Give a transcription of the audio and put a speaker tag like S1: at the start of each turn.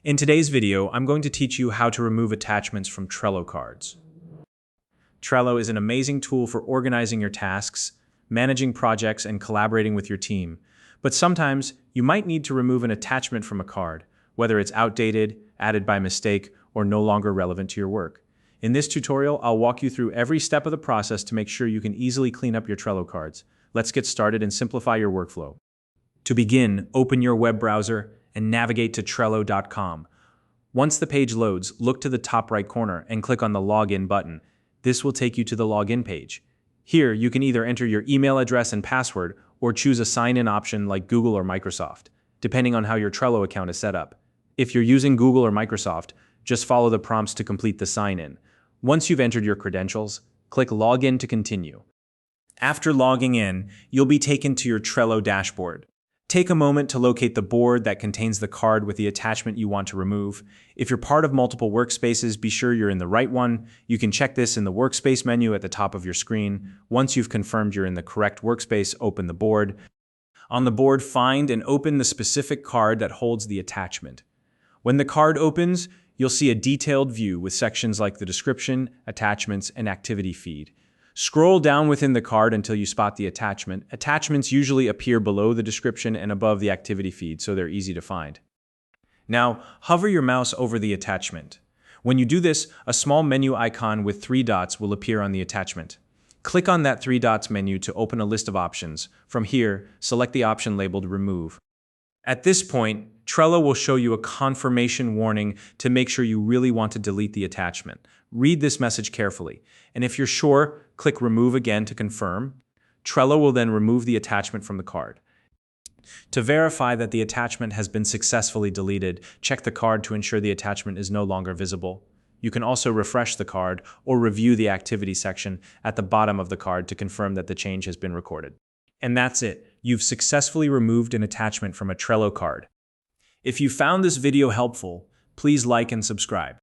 S1: In today's video, I'm going to teach you how to remove attachments from Trello cards. Trello is an amazing tool for organizing your tasks, managing projects, and collaborating with your team. But sometimes, you might need to remove an attachment from a card, whether it's outdated, added by mistake, or no longer relevant to your work. In this tutorial, I'll walk you through every step of the process to make sure you can easily clean up your Trello cards. Let's get started and simplify your workflow. To begin, open your web browser and navigate to Trello.com. Once the page loads, look to the top right corner and click on the Login button. This will take you to the Login page. Here, you can either enter your email address and password or choose a sign-in option like Google or Microsoft, depending on how your Trello account is set up. If you're using Google or Microsoft, just follow the prompts to complete the sign-in. Once you've entered your credentials, click Login to continue. After logging in, you'll be taken to your Trello dashboard. Take a moment to locate the board that contains the card with the attachment you want to remove. If you're part of multiple workspaces, be sure you're in the right one. You can check this in the Workspace menu at the top of your screen. Once you've confirmed you're in the correct workspace, open the board. On the board, find and open the specific card that holds the attachment. When the card opens, you'll see a detailed view with sections like the description, attachments, and activity feed. Scroll down within the card until you spot the attachment. Attachments usually appear below the description and above the activity feed, so they're easy to find. Now, hover your mouse over the attachment. When you do this, a small menu icon with 3 dots will appear on the attachment. Click on that 3 dots menu to open a list of options. From here, select the option labeled Remove. At this point, Trello will show you a confirmation warning to make sure you really want to delete the attachment. Read this message carefully, and if you're sure, click Remove again to confirm. Trello will then remove the attachment from the card. To verify that the attachment has been successfully deleted, check the card to ensure the attachment is no longer visible. You can also refresh the card or review the activity section at the bottom of the card to confirm that the change has been recorded. And that's it. You've successfully removed an attachment from a Trello card. If you found this video helpful, please like and subscribe.